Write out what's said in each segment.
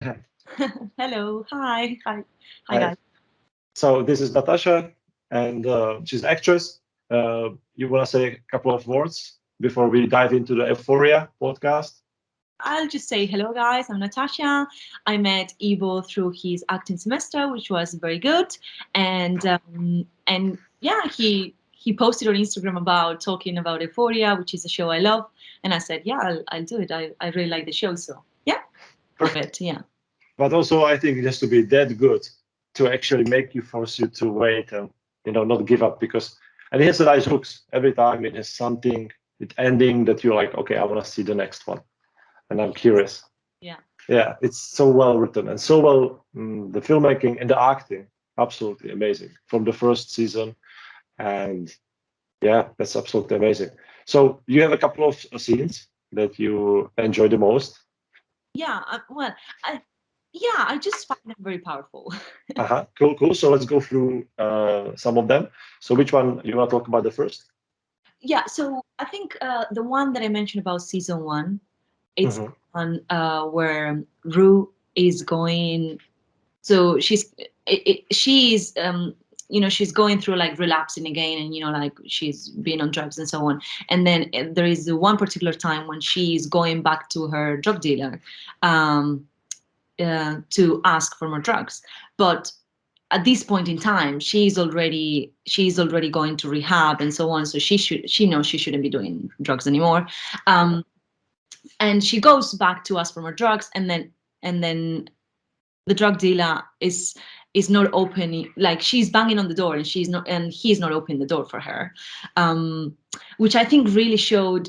Hello, hi Hi. guys. So this is Natasha, and she's an actress. You want to say a couple of words before we dive into the Euphoria podcast? I'll just say hello, guys. I'm Natasha. I met Ivo through his acting semester, which was very good, and yeah, he posted on Instagram about talking about Euphoria, which is a show I love, and I said, yeah, I'll do it. I really like the show, so yeah, love it. Yeah. But also, I think it has to be that good to actually make you force you to wait and not give up because and it has a nice hooks every time. It has something, it ending that you're like, okay, I want to see the next one, and I'm curious. Yeah. Yeah, it's so well written and so well the filmmaking and the acting, absolutely amazing from the first season. And yeah, that's absolutely amazing. So you have a couple of scenes that you enjoy the most. Yeah. Well, I yeah, I just find them very powerful. Uh-huh. Cool, cool. So let's go through some of them. So which one you want to talk about the first? Yeah, so I think the one that I mentioned about season one, it's Hmm. on where Rue is going. So she's she's going through like relapsing again, and like she's been on drugs and so on. And then there is one particular time when she's going back to her drug dealer um, to ask for more drugs, but at this point in time she's already going to rehab and so on, so she knows she shouldn't be doing drugs anymore. Yeah. um, and she goes back to ask for more drugs, and then the drug dealer is not opening, like she's banging on the door and he's not opening the door for her, um, which I think really showed.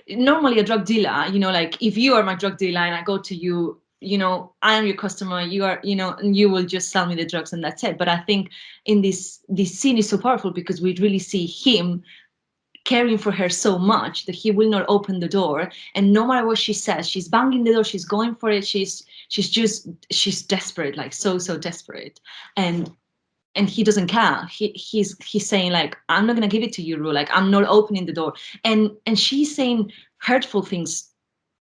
Normally a drug dealer, like if you are my drug dealer and I go to you, I am your customer, you are, and you will just sell me the drugs and that's it. But I think in this scene is so powerful because we really see him caring for her so much that he will not open the door, and no matter what she says, she's banging the door, she's going for it, she's desperate, like so desperate. And he doesn't care. He's saying like, I'm not gonna give it to you, Ru. Like, I'm not opening the door. And she's saying hurtful things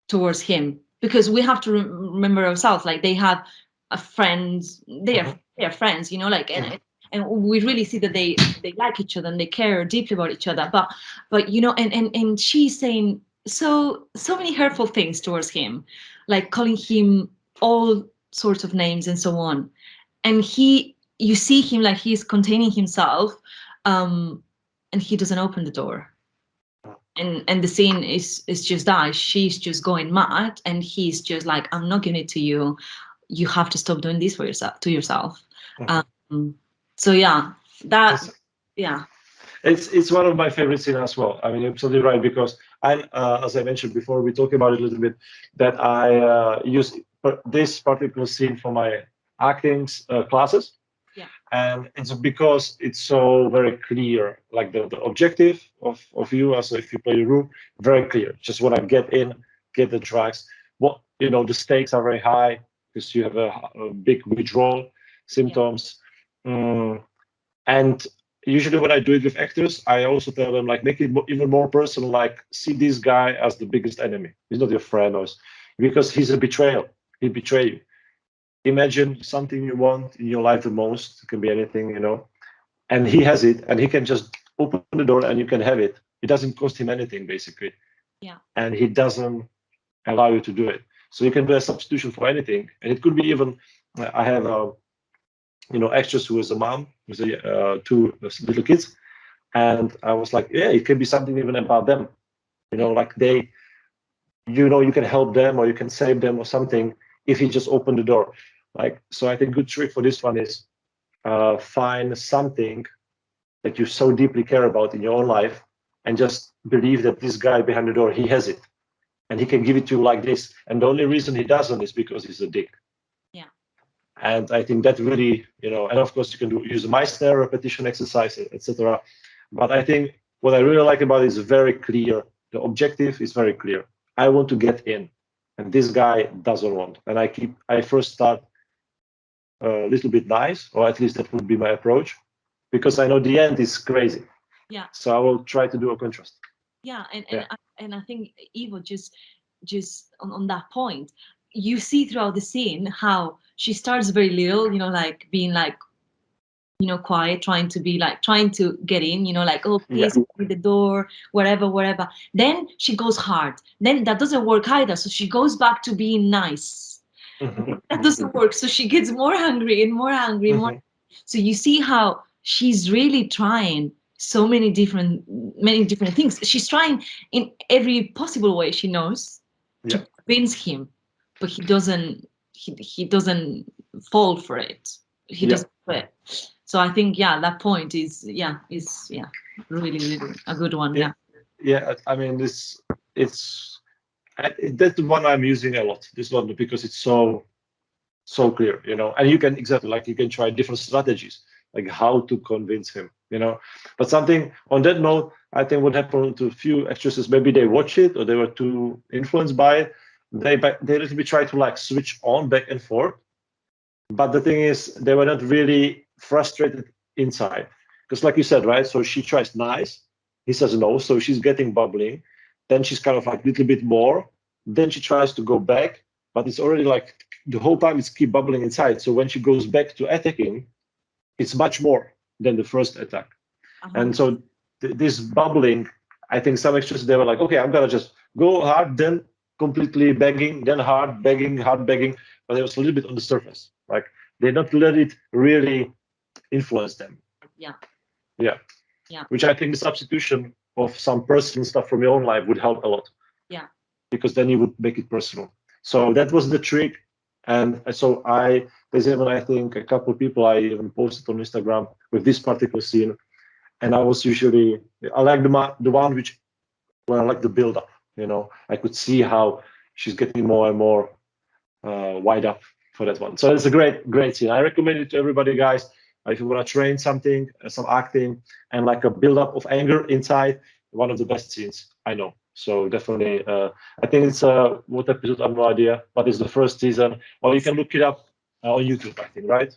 towards him, because we have to remember ourselves, like they have a friend, they are Hmm. they are friends, like, Hmm. and we really see that they like each other and they care deeply about each other. But and she's saying so many hurtful things towards him, like calling him all sorts of names and so on. And you see him like he's containing himself, um and he doesn't open the door. And the scene is just that she's just going mad, and he's just like, I'm not giving it to you, you have to stop doing this for yourself, to yourself. Hmm. um so yeah, that, It's, yeah. it's one of my favorite scenes as well. I mean, you're absolutely right because as I mentioned before, we talked about it a little bit, that I use this particular scene for my acting classes. Yeah. And it's because it's so very clear, like the objective of you as if you play the room, very clear. Just want to get in, get the drugs. What the stakes are very high because you have a big withdrawal Yeah. symptoms. Mm, and usually when I do it with actors, I also tell them like make it even more personal. Like see this guy as the biggest enemy. He's not your friend, because he's a betrayal. He betray you. Imagine something you want in your life the most. It can be anything, and he has it, and he can just open the door and you can have it. It doesn't cost him anything basically, Yeah. and he doesn't allow you to do it. So you can do a substitution for anything, and it could be even. I have actress who is a mom with two little kids, and I was like, yeah, it can be something even about them. Yeah. Like you can help them or you can save them or something if you just open the door. Like so, I think good trick for this one is find something that you so deeply care about in your own life and just believe that this guy behind the door, he has it and he can give it to you like this. And the only reason he doesn't is because he's a dick. Yeah. And I think that really, and of course you can use a Meissner repetition exercise, etc. But I think what I really like about it is very clear. The objective is very clear. I want to get in, and this guy doesn't want. And I first start a little bit nice, or at least that would be my approach, because I know the end is crazy. Yeah. So I will try to do a contrast. Yeah. and Yeah. and I, and I think Ivo just on that point, you see throughout the scene how she starts very little, like being like, quiet, trying to get in, like, oh, Yeah. please open the door, whatever. Then she goes hard. Then that doesn't work either. So she goes back to being nice. Mhm. That doesn't work. So she gets more hungry and more hungry and more. Mhm. So you see how she's really trying so many different things. She's trying in every possible way she knows Yeah. to convince him, but he doesn't. He doesn't fall for it. He Yeah. doesn't quit. So I think, yeah, that point is really a good one. Yeah. Yeah. Yeah. I mean, this it's that's the one I'm using a lot. This one because it's so clear, and you can exactly like you can try different strategies, like how to convince him. But something on that note, I think what happened to a few actresses, maybe they watch it or they were too influenced by it. They little bit try to like switch on back and forth. But the thing is, they were not really frustrated inside. Because, like you said, right? So she tries nice, he says no, so she's getting bubbling. Then she's kind of like a little bit more. Then she tries to go back, but it's already like the whole time it's keep bubbling inside. So when she goes back to attacking, it's much more than the first attack. Uh-huh. And so this bubbling, I think some extras they were like, okay, I'm gonna just go hard, then completely begging, then hard begging, hard begging, but it was a little bit on the surface. Like they not let it really influence them. Yeah. Yeah. Yeah. Which I think the substitution of some personal stuff from your own life would help a lot Yeah. because then you would make it personal. So that was the trick. And so there's even, I think, a couple of people I even posted on Instagram with this particular scene. And I like the one which where I like the build up. I could see how she's getting more and more wide up for that one. So it's a great scene. I recommend it to everybody, guys. If you want to train something, some acting, and like a build up of anger inside, one of the best scenes I know. So definitely, I think it's what episode I have no idea, but it's the first season, or you can look it up on YouTube. I think, right?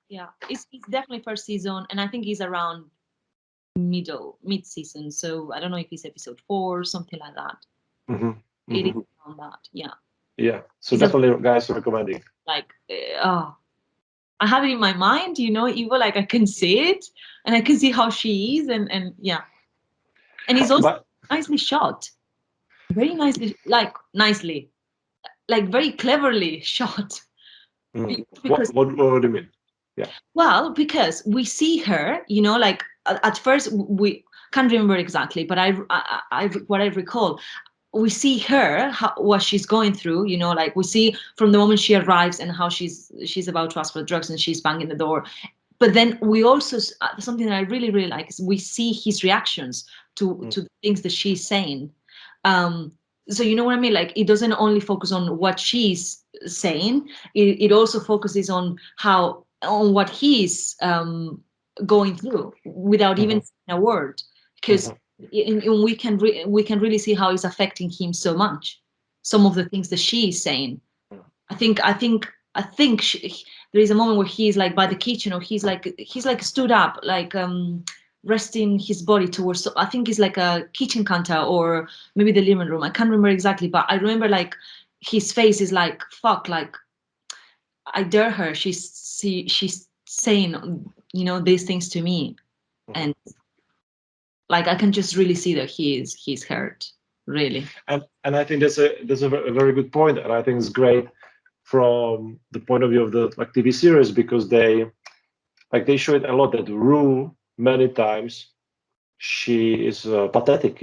Yeah. It's definitely first season, and I think he's around mid season. So I don't know if it's episode 4 or something like that. Hmm. It is Hmm. around that. Yeah. Yeah. So It's a definitely, guys, recommending. like oh, I have it in my mind, even like I can see it and I can see how she is, and yeah. And it's also But nicely shot. Very nicely, like very cleverly shot. Because what do you mean? Yeah. well, because we see her, like at first we can't remember exactly, but what I recall, we see her what she's going through, like we see from the moment she arrives and how she's about to ask for drugs and she's banging the door. But then we also something that I really like is we see his reactions to the things that she's saying. um so you know what I mean, like it doesn't only focus on what she's saying, it also focuses on what he's going through without even Hmm. saying a word, because Hmm. we can really see how it's affecting him so much, some of the things that she's saying. I think there is a moment where he's like by the kitchen, or he's like stood up, like resting his body towards. So I think it's like a kitchen counter or maybe the living room. I can't remember exactly, but I remember like his face is like fuck, like I dare her. She's saying these things to me, Hmm. and like I can just really see that he's hurt, really. And I think that's a very good point, and I think it's great from the point of view of the like TV series because they show it a lot that Rue many times she is pathetic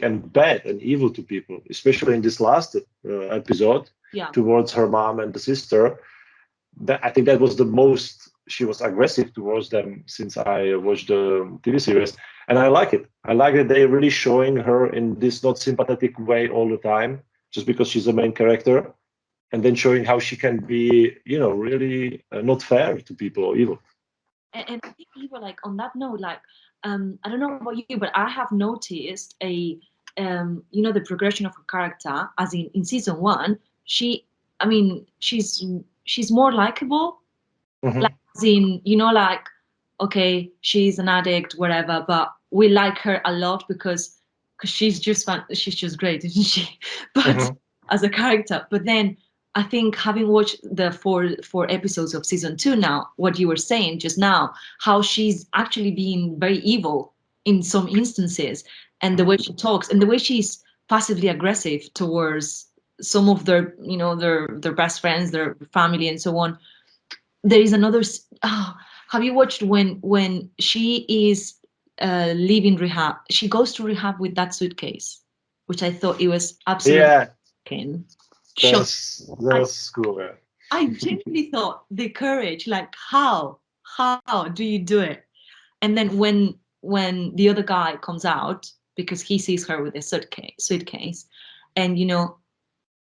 and bad and evil to people, especially in this last episode Yeah. towards her mom and the sister. I think that was the most she was aggressive towards them since I watched the TV series, and I like it. I like that they're really showing her in this not sympathetic way all the time, just because she's the main character, and then showing how she can be, really not fair to people or evil. And I think even like on that note, like I don't know about you, but I have noticed the progression of her character, as in season 1, I mean she's more likable, like Hmm. as in like okay, she's an addict, whatever, but we like her a lot because she's just fun, she's just great, isn't she? but Hmm. as a character. But then I think, having watched the four episodes of season 2 now, what you were saying just now, how she's actually being very evil in some instances, and the way she talks and the way she's passively aggressive towards some of their, their best friends, their family, and so on. There is another. Have you watched when she is leaving rehab? She goes to rehab with that suitcase, which I thought it was absolutely Yeah, shocking. Shock. that's cool. Yeah. I genuinely thought the courage, like how do you do it? And then when the other guy comes out, because he sees her with a suitcase, and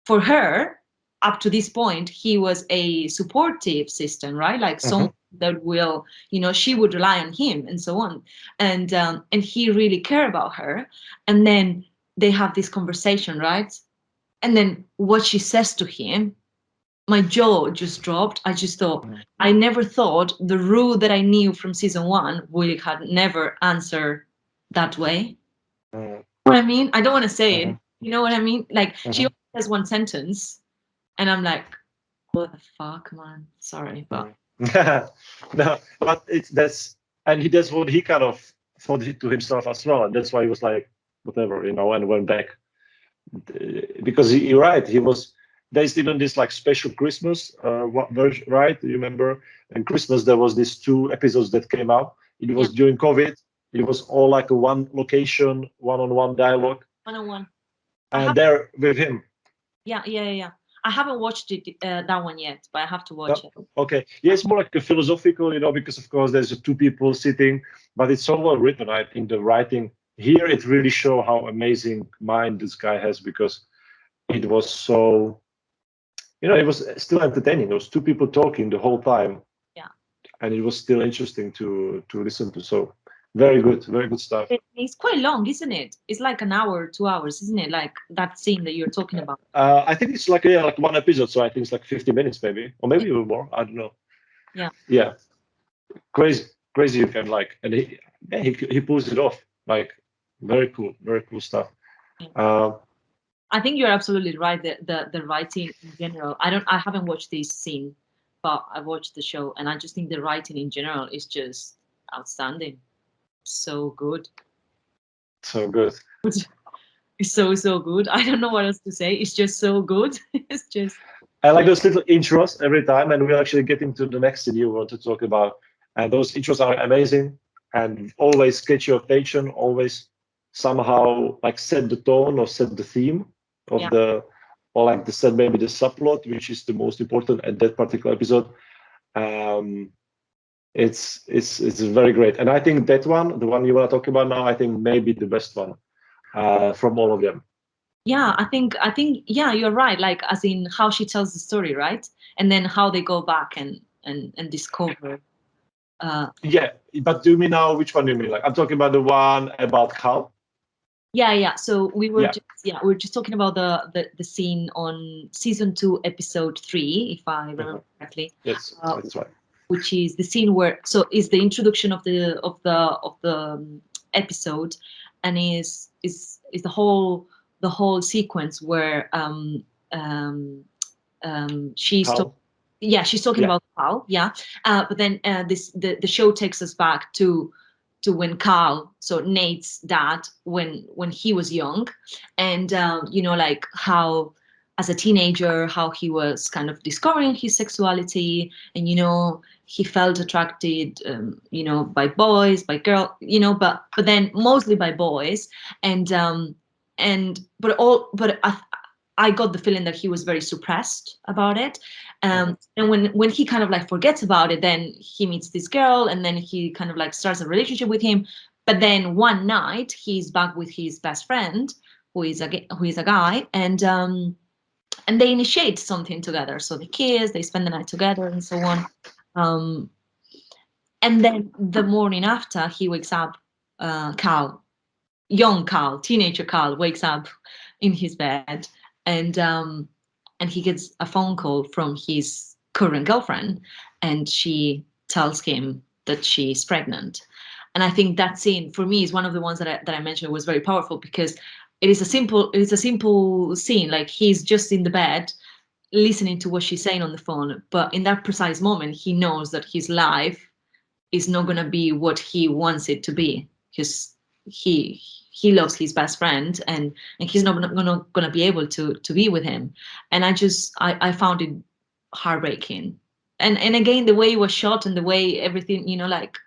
for her, up to this point, he was a supportive system, right? Like someone that will, she would rely on him and so on, and he really cared about her. And then they have this conversation, right? And then what she says to him, my jaw just dropped. I just thought, I never thought the Rue that I knew from season 1 would have never answered that way. What I mean? I don't want to say it. You know what I mean? Like, she only says one sentence, and I'm like, what the fuck, man? Sorry, but No, but that's, and that's what he kind of thought to himself as well, and that's why he was like, whatever, and went back. Because you're right, he was. There's even this like special Christmas version, right? You remember? And Christmas there was these 2 episodes that came out. It was during COVID. It was all like a one location, one-on-one dialogue. One-on-one. And there with him. Yeah. I haven't watched it that one yet, but I have to watch it. Okay. Yeah, it's more like a philosophical, because of course there's 2 people sitting, but it's so well written. I think the writing here, it really show how amazing mind this guy has, because it was so, it was still entertaining. There was 2 people talking the whole time. Yeah. And it was still interesting to listen to. So very good stuff. It's quite long, isn't it? It's like an hour, 2 hours, isn't it? Like that scene that you're talking about. I think it's like like one episode, so I think it's like 50 minutes maybe, or maybe even more. I don't know. Yeah. Yeah. Crazy you can like, and he pulls it off. Like very cool stuff. I think you're absolutely right. The writing in general. I haven't watched this scene, but I've watched the show, and I just think the writing in general is just outstanding. So good. So good. It's so good. I don't know what else to say. It's just so good. It's just. I like those little intros every time, and we'll actually get into the next thing you want to talk about. And those intros are amazing, and always catch your attention. Always somehow like set the tone or set the theme of or like set maybe the subplot, which is the most important at that particular episode. It's very great, and I think that one, the one you want to talk about now, I think maybe the best one from all of them. Yeah, I think yeah, you're right. Like, as in how she tells the story, right? And then how they go back and discover. Yeah, but do you mean now which one do you mean? Like, I'm talking about the one about Cal. Yeah. So we were just talking about the scene on season 2, episode 3, if I remember correctly. Yes, that's right. Which is the scene where, so is the introduction of the episode, and is the whole sequence where she's she's talking about Carl, but then the show takes us back to when Carl, so Nate's dad, when he was young, and like how as a teenager, how he was kind of discovering his sexuality, and he felt attracted by boys, by girls, but then mostly by boys, and I got the feeling that he was very suppressed about it. And when he kind of like forgets about it, then he meets this girl, and then he kind of like starts a relationship with him. But then one night he's back with his best friend, who is a guy, and they initiate something together. So they kiss, they spend the night together, and so on. And then the morning after, he wakes up, young Carl, teenager Carl, wakes up in his bed, and he gets a phone call from his current girlfriend, and she tells him that she's pregnant. And I think that scene for me is one of the ones that I mentioned was very powerful, because it is a simple scene. Like he's just in the bed listening to what she's saying on the phone, but in that precise moment he knows that his life is not going to be what he wants it to be, because he loves his best friend, and he's not going to be able to be with him. And I found it heartbreaking. And again, the way it was shot and the way everything, like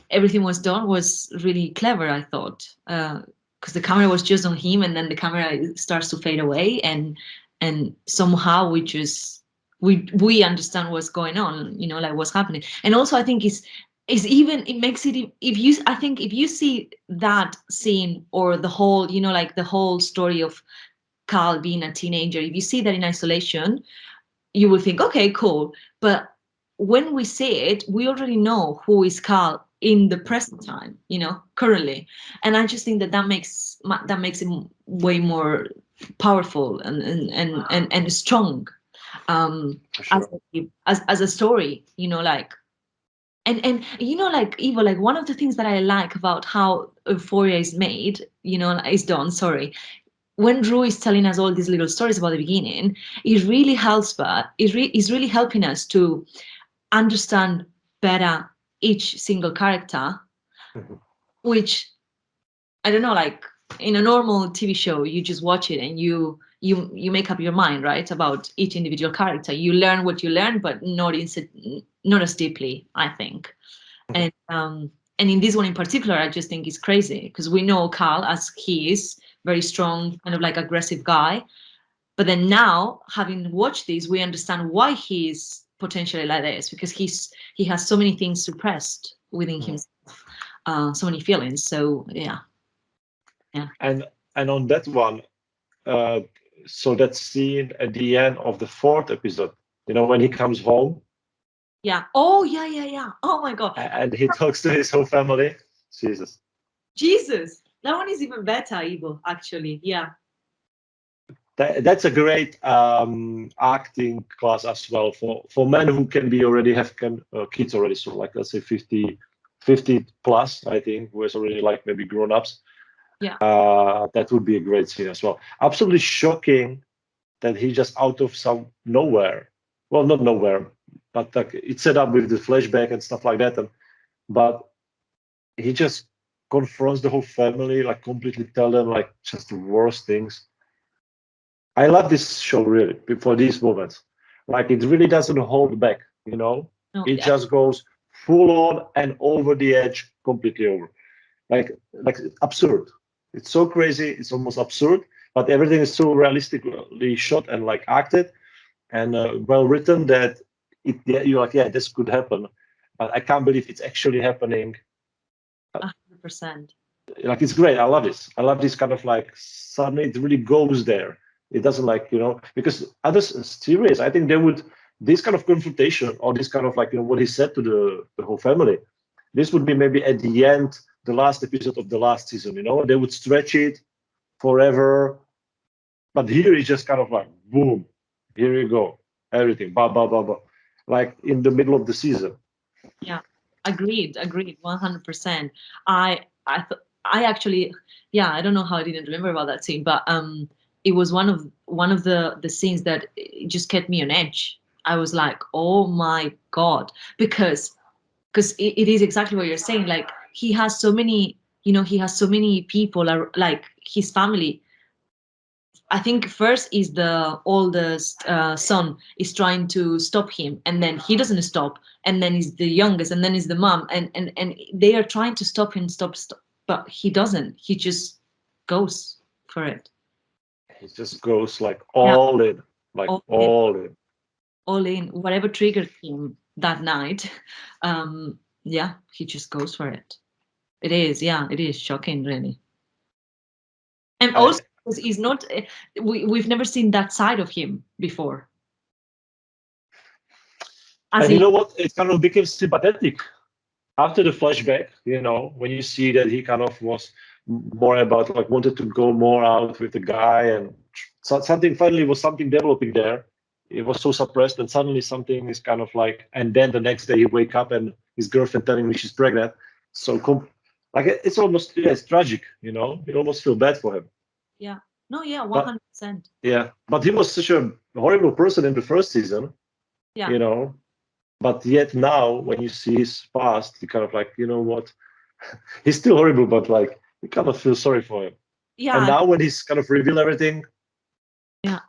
everything was done was really clever, I thought, because the camera was just on him, and then the camera starts to fade away, and somehow we understand what's going on, like what's happening. And also I think is even it makes it, if you I think if you see that scene, or the whole, like the whole story of Carl being a teenager, if you see that in isolation, you will think, okay, cool. But when we see it, we already know who is Carl in the present time, currently. And I just think that makes it way more powerful and strong, as Sure. as a story, like. And like Eva, like one of the things that I like about how Euphoria is made, is done, sorry, when Drew is telling us all these little stories about the beginning, it really helps, but is really helping us to understand better each single character, Mhm. which, I don't know, like in a normal TV show, you just watch it and you make up your mind, right, about each individual character. You learn what you learn, but not as deeply, I think. Mhm. And in this one in particular, I just think it's crazy, because we know Carl as he is very strong, kind of like aggressive guy. But then now, having watched this, we understand why he's potentially like this, because he has so many things suppressed within Mhm. himself, so many feelings. So yeah, yeah, And on that one, uh, so that scene at the end of the fourth episode, when he comes home yeah. Oh yeah, yeah, yeah. Oh my God, and he talks to his whole family. Jesus. Jesus, that one is even better, Ivo. Actually, yeah, That's a great acting class as well for men who can be already have kids already, so like let's say 50 plus, I think, who is already like maybe grown-ups. yeah. That would be a great scene as well. Absolutely shocking that he just out of some nowhere, well, not nowhere, but like it's set up with the flashback and stuff like that, but he just confronts the whole family, like completely tell them like just the worst things. I love this show really for these moments. Like it really doesn't hold back. No, It yeah, just goes full on and over the edge, completely over. Like absurd. It's so crazy, it's almost absurd, but everything is so realistically shot and like acted and well written that yeah, you're like, yeah, this could happen. But I can't believe it's actually happening. 100%. Like it's great. I love this. I love this kind of like suddenly it really goes there. It doesn't like because other series, I think they would this kind of confrontation or this kind of like what he said to the whole family. This would be maybe at the end, the last episode of the last season. They would stretch it forever, but here it's just kind of like boom, here you go, everything, blah blah blah blah, like in the middle of the season. Yeah, agreed, 100%. I actually, yeah, I don't know how I didn't remember about that scene, but it was one of the scenes that just kept me on edge. I was like, oh my God, because it is exactly what you're saying. Like he has so many, he has so many people, like his family. I think first is the oldest son is trying to stop him, and then he doesn't stop, and then is the youngest, and then is the mom, and they are trying to stop him, stop, but he doesn't. He just goes for it. It just goes like Yeah, all in, like all in, all in. all in. Whatever triggered him that night, yeah, he just goes for it. It is, yeah, it is shocking, really. And I, also, because he's not. We've never seen that side of him before. As and you in, know what? It kind of became sympathetic after the flashback. When you see that he kind of was more about like wanted to go more out with the guy, and something finally was something developing there. It was so suppressed, and suddenly something is kind of like, and then the next day he wake up and his girlfriend telling me she's pregnant. So like it's almost, yeah, it's tragic. You almost feel bad for him. Yeah. No, yeah, But 100%. yeah, but he was such a horrible person in the first season, Yeah. you know. But yet now, when you see his past, you kind of like, you know what? He's still horrible, but like you kind of feel sorry for him. And Yeah. now when he's kind of revealed everything, Yeah.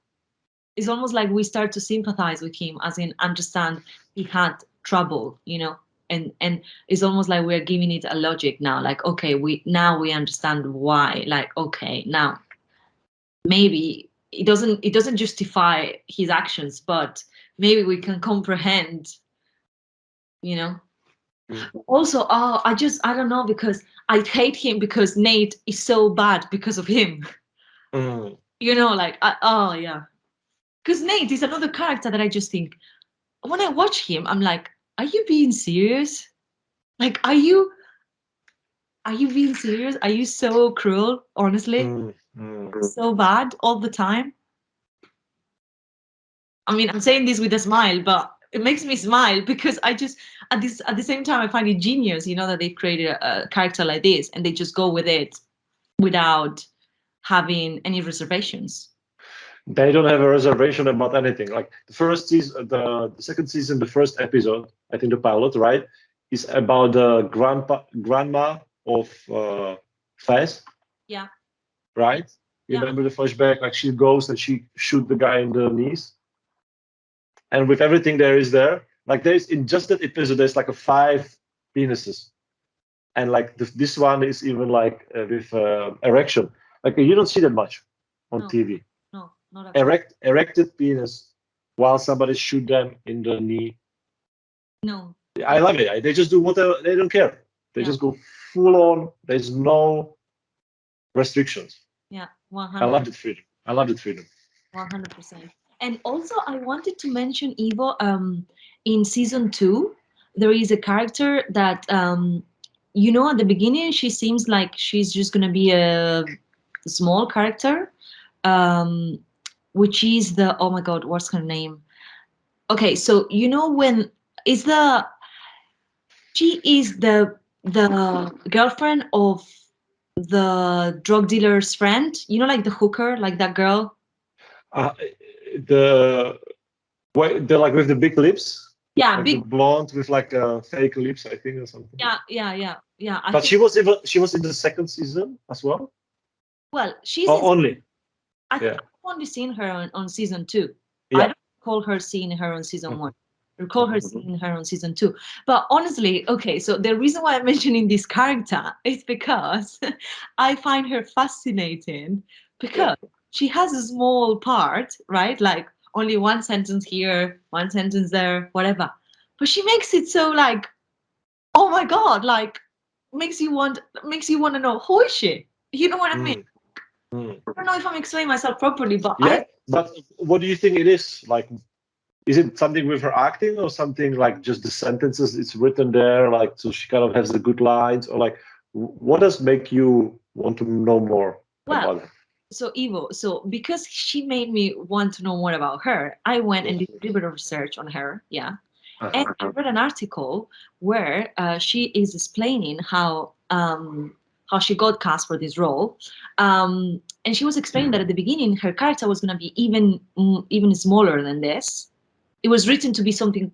It's almost like we start to sympathize with him, as in understand he had trouble, and it's almost like we're giving it a logic now. Like, okay, we understand why. Like, okay, now maybe it doesn't justify his actions, but maybe we can comprehend, you know. mm, Also, I don't know, because I hate him because Nate is so bad because of him. mm, Like, oh yeah, because Nate is another character that I just think when I watch him, I'm like, are you being serious? Like, are you being serious? Are you so cruel? Honestly, mm, mm. so bad all the time. I mean, I'm saying this with a smile, but it makes me smile because I just at the same time I find it genius, that they've created a character like this and they just go with it without having any reservations. They don't have a reservation about anything. Like the first season, the second season, the first episode, I think the pilot, right, is about the grandma of Fez, Yeah, right? You yeah, remember the flashback? Like she goes and she shoot the guy in the knees, and with everything there is there, like there's in just that episode, there's like a 5 penises, and like this one is even like with erection. Like you don't see that much on no, TV. no, not at all. Erected penis while somebody shoot them in the knee. No, I love it. They just do whatever. They don't care. They yeah, just go full on. There's no restrictions. yeah, I 100. love that freedom. I love that freedom. 100%. And also, I wanted to mention Evo. In season two, there is a character that, at the beginning, she seems like she's just gonna be a small character, um, which is the, oh my God, what's her name? Okay, so when is the she is the girlfriend of the drug dealer's friend. Like the hooker, like that girl. Uh, the the like with the big lips, Yeah, like the big. blonde with like fake lips, I think, or something. Yeah, yeah, yeah, yeah. I But think. she was in the second season as well. Well, she's in. Oh, only. I think Yeah. I've only seen her on season two. I Yeah. don't recall her seeing her on season one. Mhm, I recall her mhm, seeing her on season two. But honestly, okay, so the reason why I'm mentioning this character is because I find her fascinating yeah. because she has a small part, right? Like only one sentence here, one sentence there, whatever. But she makes it so like, oh my God, like makes you want to know who is she? You know what I mean? Mm, mm. I don't know if I'm explaining myself properly, but Yeah. But what do you think it is? Like, is it something with her acting or something like just the sentences it's written there, like so she kind of has the good lines, or like what does make you want to know more well, about it? so Evo, so because she made me want to know more about her, I went and Yeah. did a little bit of research on her, yeah. And Uh-huh. I read an article where she is explaining how she got cast for this role, and she was explaining that at the beginning her character was going to be even smaller than this. It was written to be something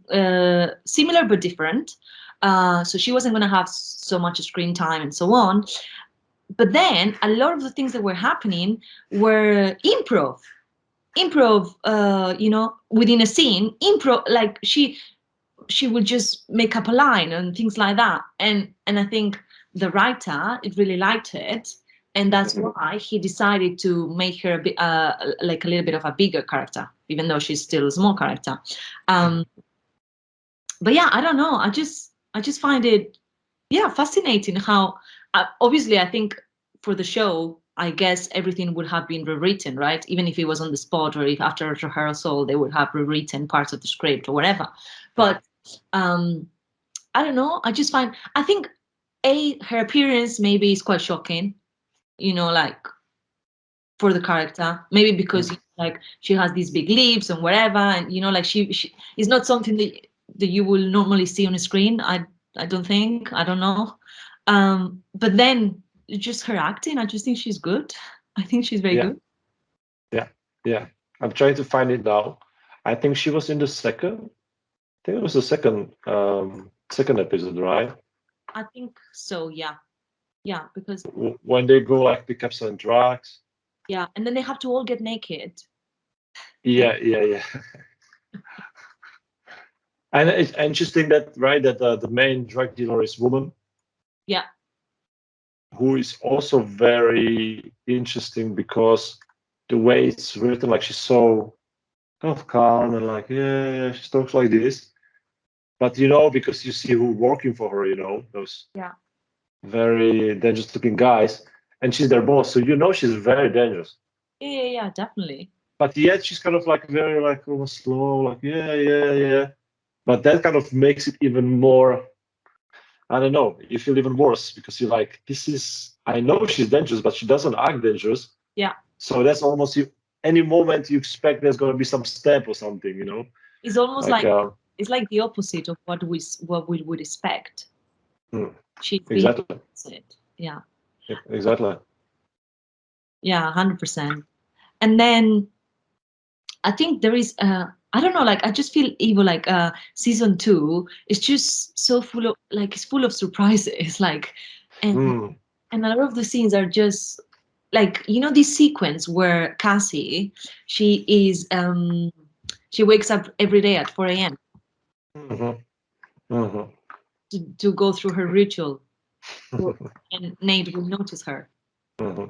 similar but different, so she wasn't going to have so much screen time and so on. But then a lot of the things that were happening were improv, within a scene, improv, like she would just make up a line and things like that, and I think the writer, it really liked it, and that's why he decided to make her a bit like a little bit of a bigger character, even though she's still a small character. um but yeah, I don't know, I just find it, yeah, fascinating how, obviously I think for the show, I guess everything would have been rewritten, right? Even if it was on the spot, or if after rehearsal they would have rewritten parts of the script or whatever. But um I don't know, I think her appearance maybe is quite shocking, like for the character, maybe because like she has these big lips and whatever, and like she is not something that you will normally see on a screen. I don't think, I don't know. But then just her acting, I just think she's good. I think she's very Yeah, good. yeah. I'm trying to find it now. I think she was in the second. I think it was the second episode, right? I think so. Yeah, yeah, because When they go like pick up some drugs. yeah, and then they have to all get naked. Yeah, yeah, yeah. And it's interesting that right that the main drug dealer is woman, Yeah, who is also very interesting because the way it's written, like she's so kind of calm and like yeah, she talks like this. But because you see who working for her, those yeah, very dangerous looking guys, and she's their boss, so she's very dangerous. yeah, yeah, yeah, definitely. But yet she's kind of like very like almost slow, like yeah, yeah, yeah. But that kind of makes it even more. I don't know. You feel even worse because you're like, this is. I know she's dangerous, but she doesn't act dangerous. Yeah, So that's almost you. Any moment you expect there's gonna be some step or something, it's almost like like it's like the opposite of what we would expect. hmm, She's being exactly, it. Yeah, exactly. yeah, 100%. And then I think there is I don't know, like I just feel evil like season 2 is just so full of like it's full of surprises like and Hmm. and a lot of the scenes are just like this sequence where Cassie she wakes up every day at 4 a.m. Hmm. Hmm. to go through her ritual and Nate will notice her Hmm.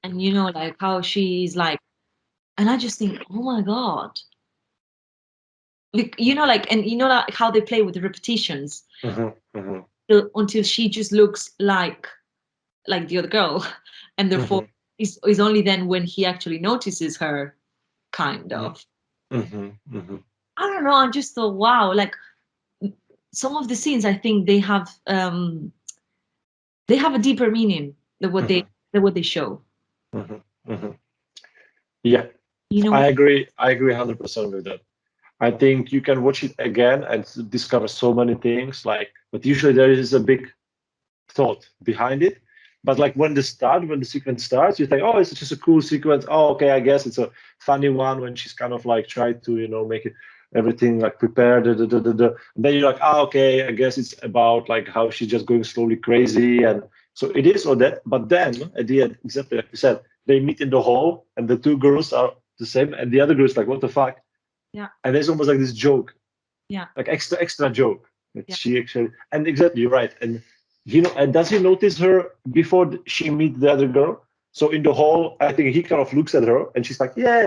and like how she's like and I just think oh my god like like and like how they play with the repetitions Hmm. Hmm. until she just looks like the other girl and therefore Hmm. is only then when he actually notices her kind of Hmm. Hmm. I don't know I just thought wow like some of the scenes I think they have a deeper meaning than what they show Hmm. Hmm. Yeah, you know I agree. I agree 100% with that. I think you can watch it again and discover so many things. But usually there is a big thought behind it. But like when the sequence starts, you think, oh, it's just a cool sequence. Oh, okay, I guess it's a funny one when she's kind of like trying to, make it everything like prepared. Da, da, da, da, da. And then you're like, oh, okay, I guess it's about like how she's just going slowly crazy. And so it is all that. But then at the end, exactly like you said, they meet in the hall and the two girls are the same. And the other girl is like, what the fuck? yeah And there's almost like this joke, yeah like extra joke that yeah she actually. And exactly, you're right. And and does he notice her before she meets the other girl? So in the hall, I think he kind of looks at her, and she's like, "Yeah,"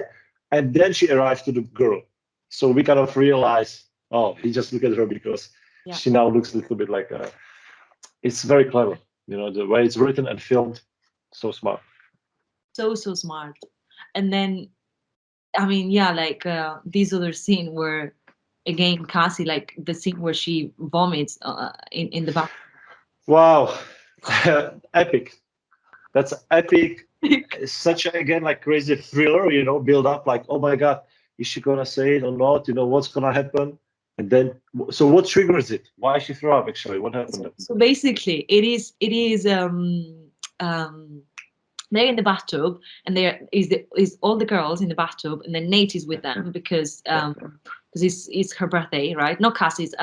and then she arrives to the girl. So we kind of realize, oh, he just looked at her because yeah she now looks a little bit like. It's very clever, the way it's written and filmed, so smart. so smart and then I mean yeah like this other scene where again Cassie like the scene where she vomits in the bathroom Wow, epic. That's epic. It's such a, again like crazy thriller, build up like, oh my god, is she gonna say it or not? What's gonna happen? And then, so what triggers it? Why she throw up actually? What happened then? so basically it is um they're in the bathtub and there is all the girls in the bathtub and then Nate is with them Yeah. because it's her birthday right not Cassie's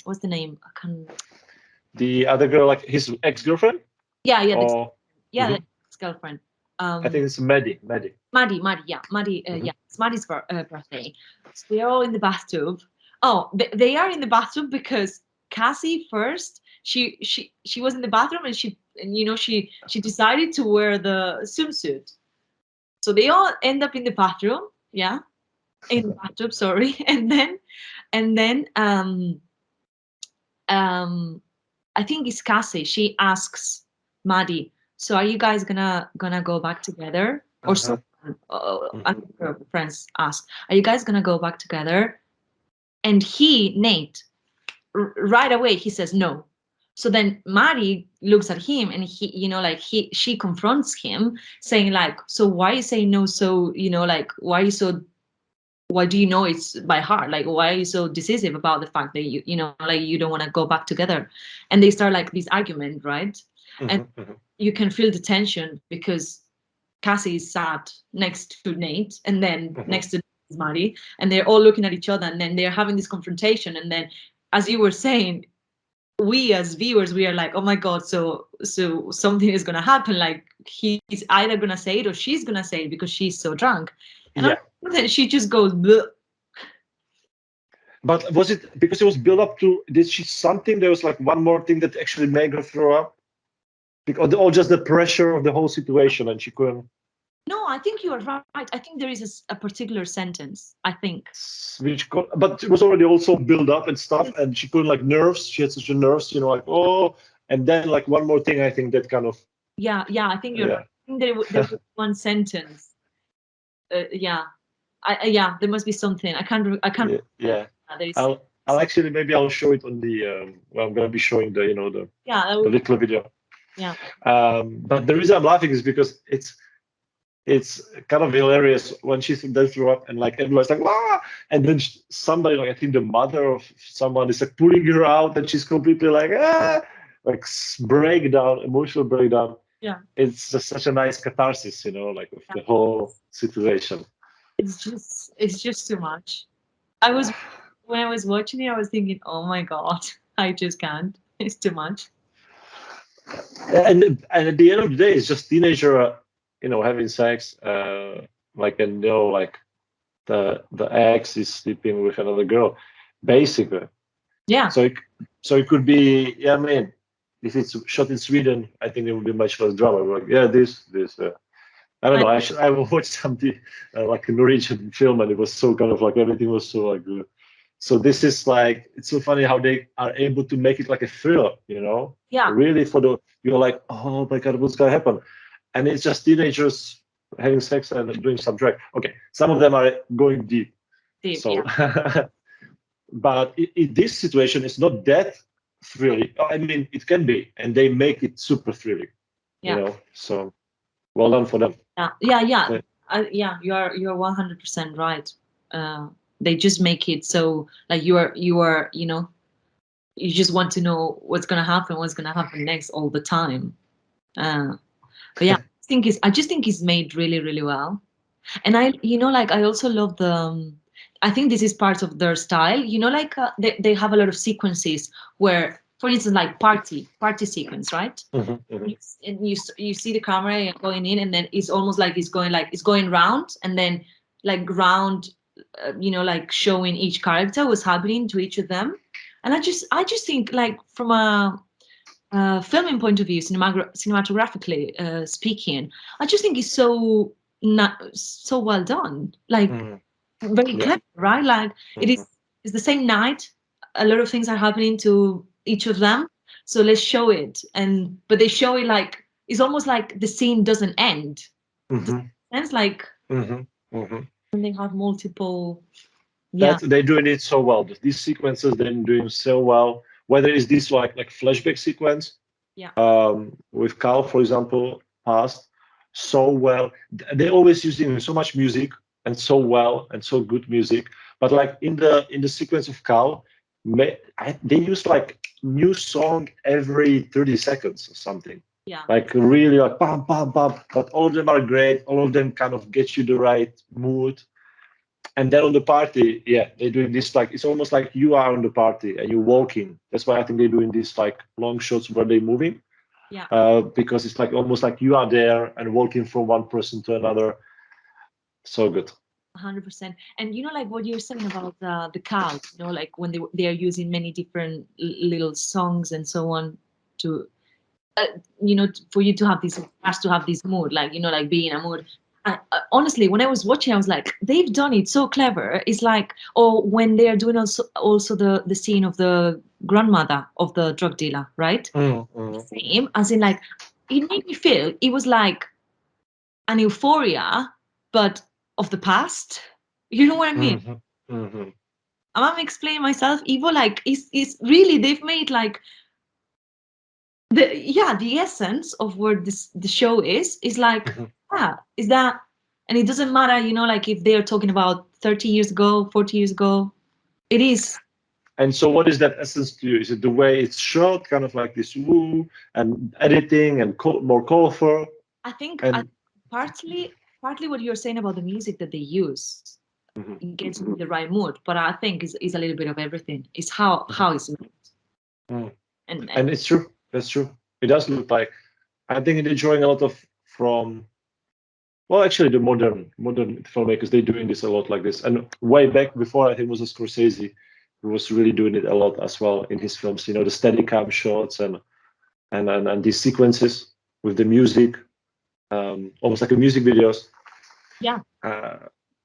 what's the name I can The other girl, like his ex-girlfriend, yeah yeah or yeah the Mhm. ex-girlfriend I think it's Maddie. Maddie. Maddie yeah Maddie Hmm. yeah it's Maddie's birthday so they're all in the bathtub oh they are in the bathtub because Cassie first she was in the bathroom and she decided to wear the swimsuit so they all end up in the bathroom yeah in the bathtub sorry and then um I think it's Cassie she asks Maddie so are you guys gonna go back together or Uh-huh. someone Hmm. another of her friends asked are you guys gonna go back together and Nate right away he says no so then Maddie looks at him and he like she confronts him saying like so why you say no so like why do you know it's by heart like why are you so decisive about the fact that like you don't want to go back together and they start like this argument right and Hmm. Hmm. you can feel the tension because Cassie is sat next to Nate, and then Mhm. next to is Maddie, and they're all looking at each other, and then they're having this confrontation, and then, as you were saying, we as viewers, we are like, oh my god, so something is gonna happen. Like he's either gonna say it or she's gonna say it because she's so drunk, and Yeah. then she just goes, bleh. But was it because it was built up to, did she something? There was like one more thing that actually made her throw up? Because, or just the pressure of the whole situation and she couldn't No, I think you are right. I think there is a particular sentence. I think. switch. But it was already also built up and stuff, and she couldn't like nerves. She had such a nerves, you know, like, oh, and then like one more thing, I think that kind of, Yeah, I think you're right. yeah. I think there was one sentence. Yeah, yeah, there must be something. I can't. Yeah, yeah. There is. I'll actually, maybe I'll show it on the well, I'm gonna be showing the, you know, Yeah, that the would. little video. Yeah, But the reason I'm laughing is because it's kind of hilarious when she does throw up and like everyone's like, ah, and then somebody, like I think the mother of someone is like pulling her out and she's completely like, ah, like breakdown, emotional breakdown. yeah. It's just such a nice catharsis, you know, like of Yeah. the whole situation. It's just too much. I was when I was watching it, I was thinking, oh my god, I just can't. It's too much. And at the end of the day, it's just teenager, you know, having sex, like, and you know, like the ex is sleeping with another girl, basically. Yeah, So so it could be, yeah, I mean, if it's shot in Sweden, I think there would be much less drama. Like, yeah, this. I don't I, know. I watched something like a Norwegian film, and it was so kind of like everything was so like good. So this is like, it's so funny how they are able to make it like a thriller, you know? yeah, Really, for the, you're like, oh my God, what's gonna happen? And it's just teenagers having sex and doing some drag. Okay, some of them are going deep. deep. Yeah, So, but in this situation, it's not that thrilling. I mean, it can be, and they make it super thrilling, you yeah, know? So well done for them. yeah. Yeah. Yeah, you're 100% right. They just make it so like you are you just want to know what's gonna happen next all the time. Uh, but yeah, I just think it's made really really well. And like I also love the I think this is part of their style, like they have a lot of sequences where, for instance, like party sequence, right? Mhm, mhm. And you see the camera going in, and then it's almost like it's going round, and then like round, like showing each character what's happening to each of them. And I just think, like, from a filming point of view, cinematographically speaking, I just think it's so well done. Like, Mhm. very Yeah. clever, right? Like, it is Mhm. it's the same night. A lot of things are happening to each of them, so let's show it. And but they show it like it's almost like the scene doesn't end. Does Mhm. it make sense? Like, Mhm. Mhm. when they have multiple, yeah, That they're doing it so well. These sequences they're doing so well. Whether it's this like flashback sequence yeah, with Carl, for example, past so well. They're always using so much music and so well and so good music. But like in the sequence of Carl, they use like new song every 30 seconds or something. yeah, Like really like bam bam bam. But all of them are great. All of them kind of get you the right mood. And then on the party, yeah, they're doing this like it's almost like you are on the party and you're walking. That's why I think they're doing these like long shots where they're moving, yeah, because it's like almost like you are there and walking from one person to another. So good. 100%. And like what you're saying about the cow, like when they are using many different little songs and so on to for you to have this, has to have this mood, like, like be in a mood. Honestly, when I was watching, I was like, they've done it so clever. It's like, or when they are doing also the scene of the grandmother of the drug dealer, right? Mm, mm, Same, as in, like, it made me feel it was like an euphoria, but of the past. You know what I mean? mhm, mhm, I'm explaining myself. Evo, like, is really, they've made like the essence of where the show is like, mhm. is that, and it doesn't matter, like if they're talking about 30 years ago, 40 years ago, it is. And so, what is that essence to you? Is it the way it's shot, kind of like this woo and editing and more colorful? I think And partly what you're saying about the music that they use Mhm, it gets me in the right mood, but I think is a little bit of everything. It's how mhm, it's made. mhm. And And it's true. That's true. It does look like. I think they're drawing a lot of from. Well, actually, the modern filmmakers they're doing this a lot like this. And way back before, I think it was a Scorsese who was really doing it a lot as well in his films. You know, the Steadicam shots and these sequences with the music, almost like a music videos. yeah, uh,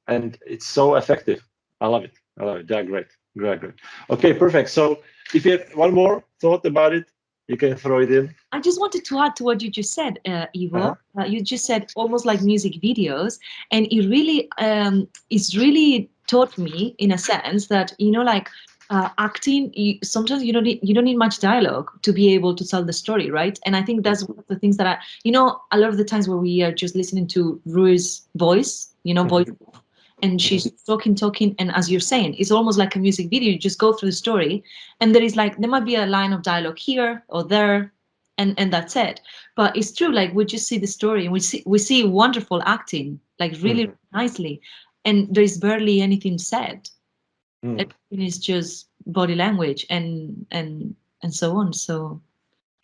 and it's so effective. I love it. I love it. They're great. Great, great. Okay, perfect. So if you have one more thought about it, you can throw it in. I just wanted to add to what you just said, Uh-huh. Ivo. You just said almost like music videos, and it really it's really taught me in a sense that like acting. Sometimes you don't need much dialogue to be able to tell the story, right? And I think that's one of the things that a lot of the times where we are just listening to Rui's voice, voice, Mhm, and mhm, she's talking, and as you're saying, it's almost like a music video. You just go through the story, and there might be a line of dialogue here or there, and that's it. But it's true, like we just see the story and we see wonderful acting, like really mhm, nicely, and there's barely anything said. mhm. Everything is just body language and so on. So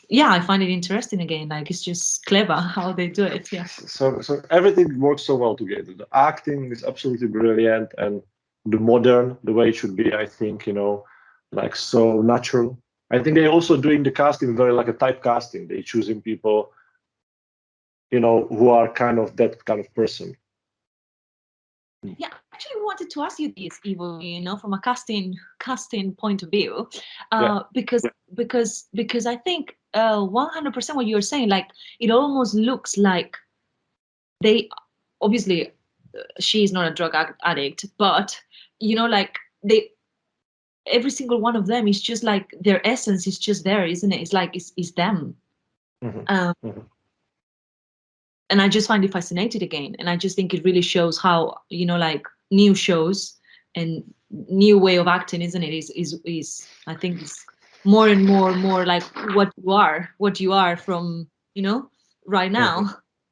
yeah, I find it interesting again. Like it's just clever how they do it. Yeah. So everything works so well together. The acting is absolutely brilliant, and the modern, the way it should be, I think, like so natural. I think they're also doing the casting very like a typecasting. They're choosing people, who are kind of that kind of person. Yeah, actually, we wanted to ask you this, Ivo. From a casting point of view, Yeah. because I think 100% what you're saying, like it almost looks like they obviously she is not a drug addict, but like they every single one of them is just like their essence is just there, isn't it? It's like it's them. Mhm, Um, mhm, and I just find it fascinating again, and I just think it really shows how like new shows and new way of acting, isn't it? Is I think it's more like what you are from right mhm, now,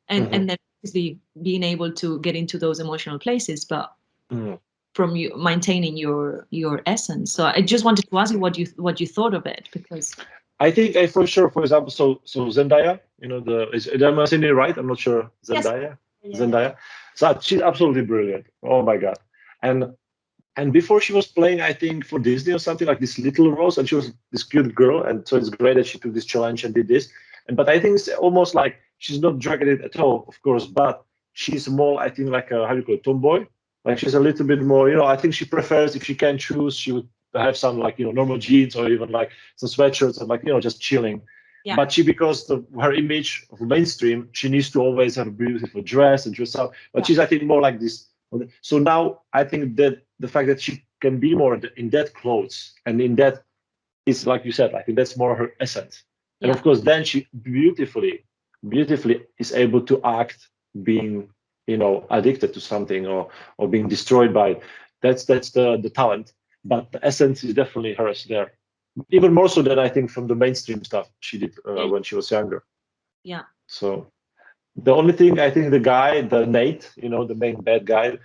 and mhm, then obviously being able to get into those emotional places, but mhm. from you maintaining your essence. So I just wanted to ask you what you thought of it, because I think I for sure, for example, so Zendaya, am I saying it right? I'm not sure. yes, Zendaya, yeah, Zendaya. So she's absolutely brilliant. Oh my God. And and before she was playing, I think for Disney or something like this little Rose, and she was this cute girl, and so it's great that she took this challenge and did this. And but I think it's almost like she's not dragging it at all, of course, but she's more, I think, like a how do you call it, tomboy. Like she's a little bit more, I think she prefers if she can choose, she would have some like normal jeans or even like some sweatshirts and like just chilling. yeah, But she, because of her image of mainstream, she needs to always have a beautiful dress and dress up. But yeah, she's, I think, more like this. So now I think that the fact that she can be more in that clothes and in that is like you said, I think that's more her essence. And yeah, of course, then she beautifully is able to act being, addicted to something or being destroyed by it. That's the talent. But the essence is definitely hers there. Even more so than I think from the mainstream stuff she did yeah, when she was younger. yeah. So the only thing I think the guy, the Nate, the main bad guy,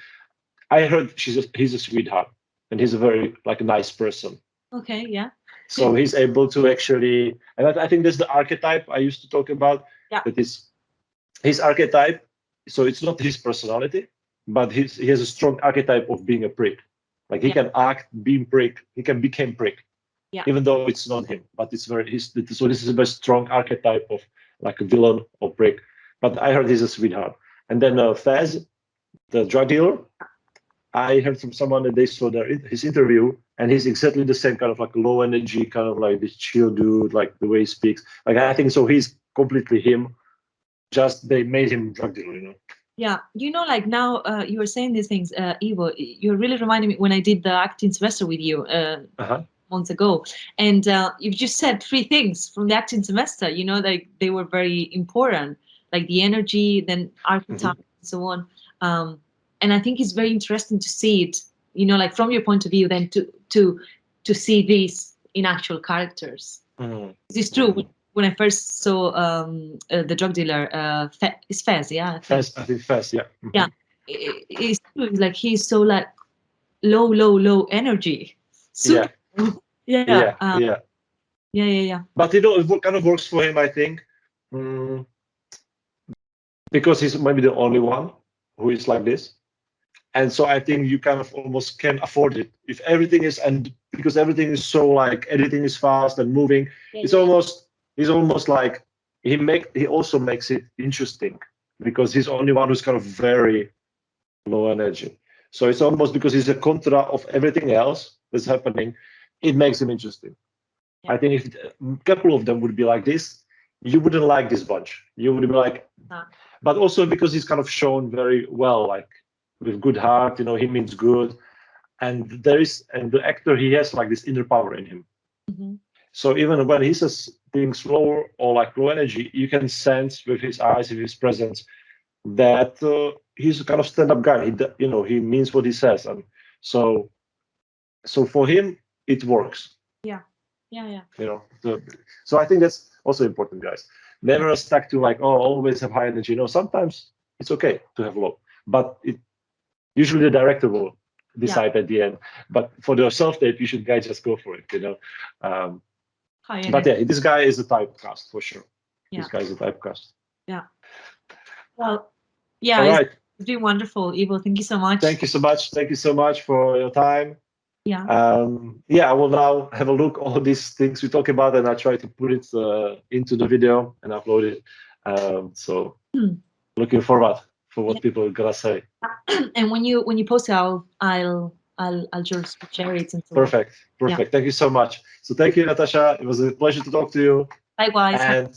I heard he's a sweetheart and he's a very like a nice person. Okay, yeah, So he's able to actually, and I think that's the archetype I used to talk about. yeah, That is his archetype. So it's not his personality, but he has a strong archetype of being a prick. Like he yeah, can act, being prick, he can become prick, yeah. even though it's not him. But it's so this is a very strong archetype of like a villain or prick. But I heard he's a sweetheart. And then Faz, the drug dealer, I heard from someone that they saw his interview, and he's exactly the same kind of like low energy, kind of like this chill dude, like the way he speaks. Like I think so, he's completely him. Just they made him drug dealer. Yeah, like now you were saying these things, Ivo. You're really reminding me when I did the acting semester with you Uh-huh. months ago, and you've just said three things from the acting semester. Like they were very important, like the energy, then Hmm. archetype, and so on. Um, and I think it's very interesting to see it. Like from your point of view, then to see this in actual characters. Hmm. This is true. Hmm. when I first saw the drug dealer, it's Fez, yeah, I think. Fast, I think fast, yeah. Yeah, it's true. Like he's so like low energy, super. Yeah, Yeah, yeah, yeah. yeah. But you know, it kind of works for him, I think, mm, because he's maybe the only one who is like this. And so I think you kind of almost can afford it if everything is, and because everything is so like editing is fast and moving, Yeah, it's yeah, almost he's almost like he also makes it interesting because he's only one who's kind of very low energy. So it's almost because he's a contra of everything else that's happening, it makes him interesting. yeah. I think if a couple of them would be like this, you wouldn't like this bunch. You would be like, Uh, but also because he's kind of shown very well, like with good heart, you know, he means good. And and the actor, he has like this inner power in him. mhm. So even when he says things low or like low energy, you can sense with his eyes, with his presence, that he's a kind of stand-up guy. You know, he means what he says, and so for him, it works. Yeah, yeah. You know, so I think that's also important, guys. Never stuck to like, oh, always have high energy. No, sometimes it's okay to have low, but usually the director will Yeah, decide at the end. But for the self tape, you should guys just go for it. You know, um, high but energy. yeah, this guy is a typecast for sure. Yeah, This guy is a typecast. yeah. Well, yeah, All it's right. been wonderful, Ivo. Thank you so much. Thank you so much. Thank you so much for your time. Yeah, Yeah, I will now have a look all these things we talk about, and I try to put it into the video and upload it. So Hmm. looking forward for Yeah. what people are gonna say. And when you post it, I'll just share it and so on. Perfect, Yeah. perfect. Thank you so much. So thank you, Natasha. It was a pleasure to talk to you. Likewise.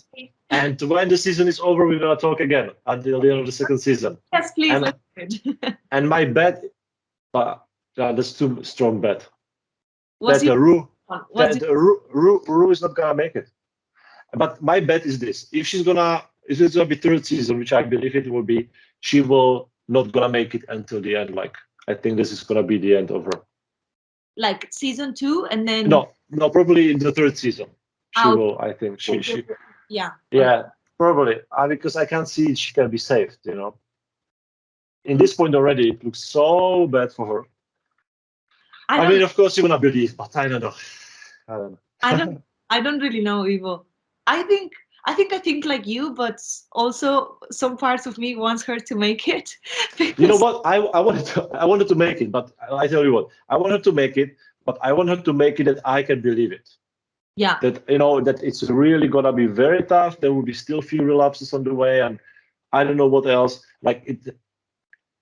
And when the season is over, we're gonna talk again until the end of the second season. Yes, please. And Let's do it. my bet, that's too strong bet What's that your the Rue what's your, Rue is not gonna make it. But my bet is this: if it's gonna be third season, which I believe it will be, she will not gonna make it until the end. Like I think this is gonna be the end of her. like season 2 and then No, no, probably in the third season she out? will. I think she Yeah. Okay. yeah, probably. Because I can't see she can be saved. You know, in this point already, it looks so bad for her. I I don't mean, of course you're gonna believe, but I don't know. I don't I know. don't I don't really know, Ivo. I think I think like you, but also some parts of me wants her to make it You know because what? I wanted to make it, but I tell you what, I want her to make it, but I want her to make it that I can believe it. yeah, That you know that it's really gonna be very tough. There will be still few relapses on the way, and I don't know what else. Like it,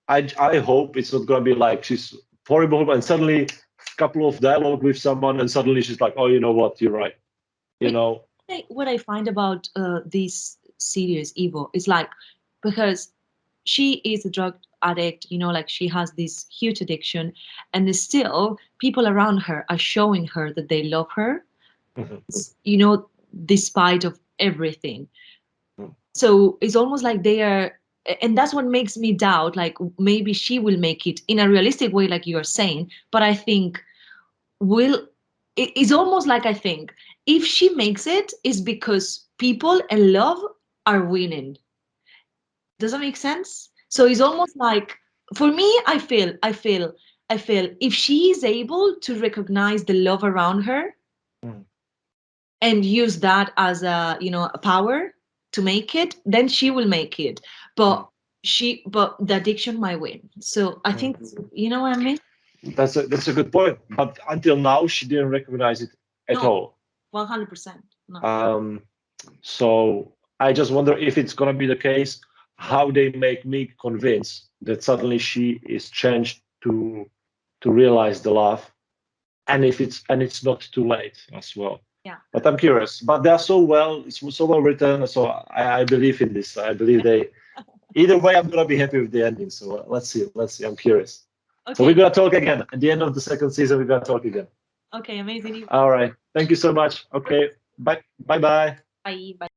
I hope it's not gonna be like she's horrible and suddenly a couple of dialogue with someone and suddenly she's like, oh, you know what? You're right. You know. what I find about this series, Evo, is like because she is a drug addict, like she has this huge addiction, and still people around her are showing her that they love her, Mhm. despite of everything. Mhm. So it's almost like they are, and that's what makes me doubt, like maybe she will make it in a realistic way, like you are saying. But I think will it's almost like I think if she makes it is because people and love are winning. Does that make sense? So it's almost like for me, I feel if she is able to recognize the love around her Mhm. and use that as a power to make it, then she will make it. But but the addiction might win. So I think Mhm. you know what I mean? That's a good point. But until now, she didn't recognize it at No, all. 100%. No. Um, so I just wonder if it's gonna be the case, how they make me convinced that suddenly she is changed to realize the love, and if it's not too late as well. Yeah. But I'm curious. But they're it's so well written, so I believe in this. I believe they. Either way, I'm gonna be happy with the ending. So let's see. Let's see. I'm curious. So we're Okay. gonna talk again at the end of the second season. We're gonna talk again. Okay. Amazing. All right. Thank you so much. Okay. Bye. Bye. Bye. Bye. Bye.